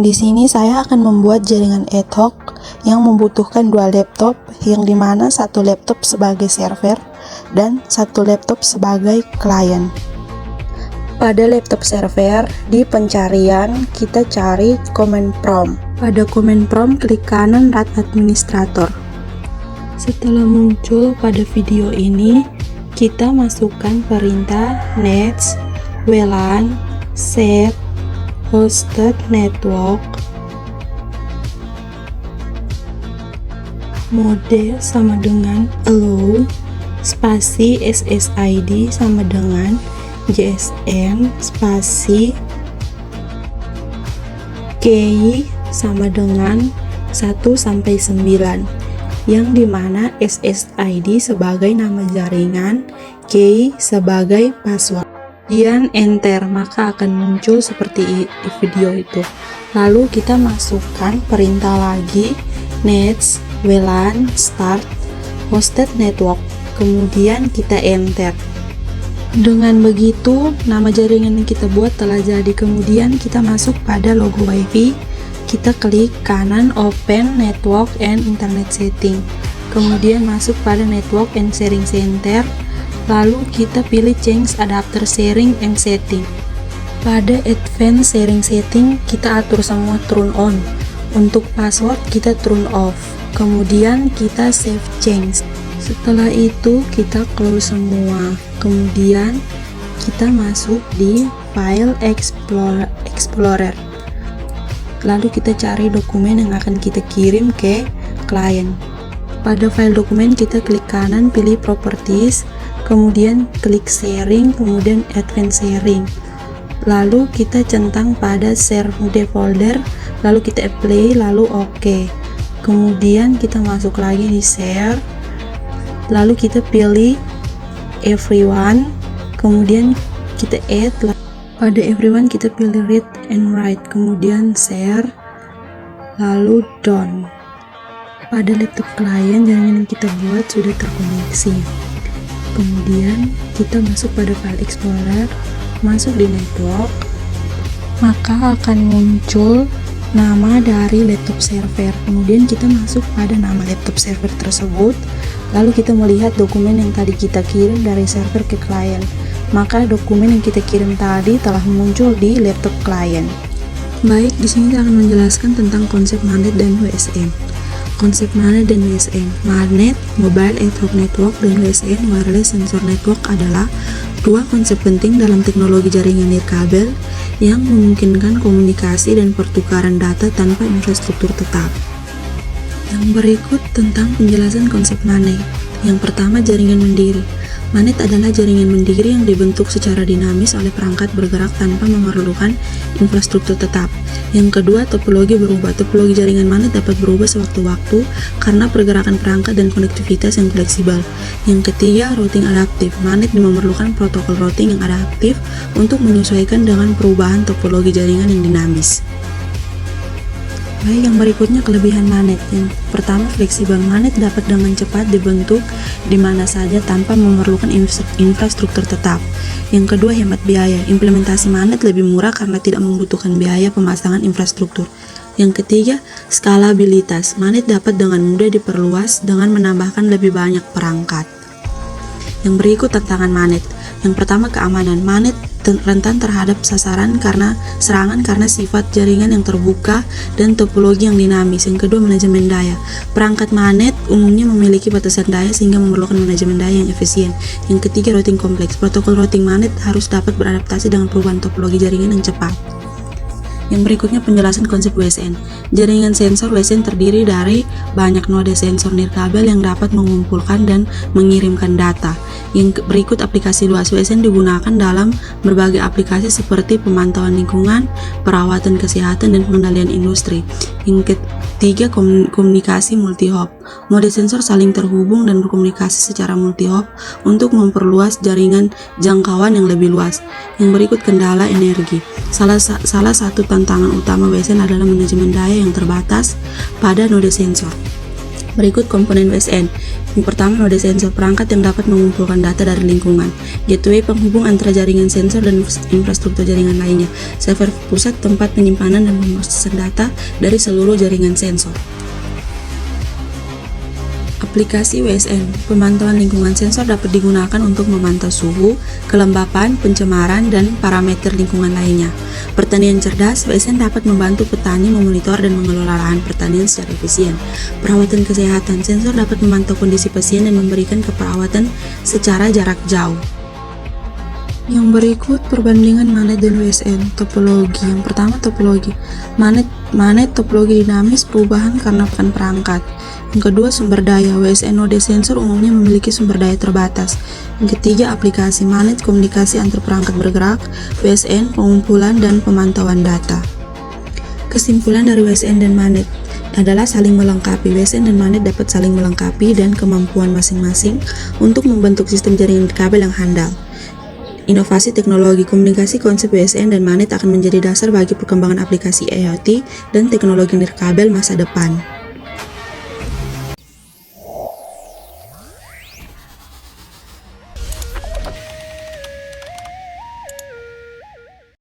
Di sini saya akan membuat jaringan ad hoc yang membutuhkan dua laptop, yang dimana satu laptop sebagai server dan satu laptop sebagai klien. Pada laptop server, di pencarian kita cari command prompt. Pada command prompt, klik kanan Rat Administrator. Setelah muncul pada video ini, kita masukkan perintah nets WLAN set hosted network mode sama dengan allow spasi SSID sama dengan GSM spasi KEY sama dengan 1-9, yang dimana SSID sebagai nama jaringan, KEY sebagai password. Kemudian enter, maka akan muncul seperti di video itu. Lalu kita masukkan perintah lagi nets WLAN start hosted network, kemudian kita enter. Dengan begitu nama jaringan yang kita buat telah jadi. Kemudian kita masuk pada logo WiFi, kita klik kanan open network and internet setting, kemudian masuk pada network and sharing center. Lalu kita pilih change adapter sharing and setting. Pada advanced sharing setting kita atur semua turn on. Untuk password kita turn off. Kemudian kita save change. Setelah itu kita close semua. Kemudian kita masuk di file explorer. Lalu kita cari dokumen yang akan kita kirim ke klien. Pada file dokumen kita klik kanan, pilih properties, kemudian klik sharing, kemudian advanced sharing. Lalu kita centang pada share the folder, lalu kita apply, lalu OK. Kemudian kita masuk lagi di share, lalu kita pilih everyone, kemudian kita add. Pada everyone kita pilih read and write, kemudian share, lalu done. Pada laptop klien jaringan yang kita buat sudah terkoneksi. Kemudian kita masuk pada file explorer, masuk di network, maka akan muncul nama dari laptop server. Kemudian kita masuk pada nama laptop server tersebut, lalu kita melihat dokumen yang tadi kita kirim dari server ke klien. Maka dokumen yang kita kirim tadi telah muncul di laptop klien. Baik, di sini kita akan menjelaskan tentang konsep magnet dan WSN. Konsep magnet dan WSN. Magnet, Mobile Ad Hoc Network, dan WSN, Wireless Sensor Network adalah dua konsep penting dalam teknologi jaringan nirkabel yang memungkinkan komunikasi dan pertukaran data tanpa infrastruktur tetap. Yang berikut tentang penjelasan konsep magnet. Yang pertama, jaringan mandiri. Magnet adalah jaringan mandiri yang dibentuk secara dinamis oleh perangkat bergerak tanpa memerlukan infrastruktur tetap. Yang kedua, topologi berubah. Topologi jaringan magnet dapat berubah sewaktu-waktu karena pergerakan perangkat dan konektivitas yang fleksibel. Yang ketiga, routing adaptif. Magnet memerlukan protokol routing yang adaptif untuk menyesuaikan dengan perubahan topologi jaringan yang dinamis. Baik, yang berikutnya kelebihan magnet. Yang pertama, fleksibel. Magnet dapat dengan cepat dibentuk di mana saja tanpa memerlukan infrastruktur tetap. Yang kedua, hemat biaya. Implementasi magnet lebih murah karena tidak membutuhkan biaya pemasangan infrastruktur. Yang ketiga, skalabilitas. Magnet dapat dengan mudah diperluas dengan menambahkan lebih banyak perangkat. Yang berikut tantangan magnet. Yang pertama, keamanan. Magnet rentan terhadap serangan karena sifat jaringan yang terbuka dan topologi yang dinamis. Yang kedua, manajemen daya. Perangkat magnet umumnya memiliki batasan daya sehingga memerlukan manajemen daya yang efisien. Yang ketiga, routing kompleks. Protokol routing magnet harus dapat beradaptasi dengan perubahan topologi jaringan yang cepat. Yang berikutnya penjelasan konsep WSN. Jaringan sensor WSN terdiri dari banyak node sensor nirkabel yang dapat mengumpulkan dan mengirimkan data. Yang berikut aplikasi luas. WSN digunakan dalam berbagai aplikasi seperti pemantauan lingkungan, perawatan kesehatan, dan pengendalian industri. Yang ketiga, komunikasi multi-hop. Mode sensor saling terhubung dan berkomunikasi secara multi-hop untuk memperluas jaringan jangkauan yang lebih luas. Yang berikut kendala energi. Salah satu tantangan utama WSN adalah manajemen daya yang terbatas pada node sensor. Berikut komponen WSN. Yang pertama, node sensor, perangkat yang dapat mengumpulkan data dari lingkungan. gateway penghubung antara jaringan sensor dan infrastruktur jaringan lainnya, server pusat tempat penyimpanan dan pemrosesan data dari seluruh jaringan sensor. Aplikasi WSN, pemantauan lingkungan sensor dapat digunakan untuk memantau suhu, kelembapan, pencemaran, dan parameter lingkungan lainnya. Pertanian cerdas, WSN dapat membantu petani memonitor dan mengelola lahan pertanian secara efisien. Perawatan kesehatan, sensor dapat memantau kondisi pasien dan memberikan keperawatan secara jarak jauh. Yang berikut perbandingan magnet dan WSN. Topologi. Yang pertama topologi. Magnet topologi dinamis, perubahan karena perangkat. Yang kedua sumber daya. WSN node sensor umumnya memiliki sumber daya terbatas. Yang ketiga aplikasi. Magnet komunikasi antar perangkat bergerak. WSN pengumpulan dan pemantauan data. Kesimpulan dari WSN dan magnet adalah saling melengkapi. WSN dan magnet dapat saling melengkapi dan kemampuan masing-masing untuk membentuk sistem jaringan kabel yang handal. Inovasi teknologi komunikasi konsep WSN dan magnet akan menjadi dasar bagi perkembangan aplikasi IoT dan teknologi nirkabel masa depan.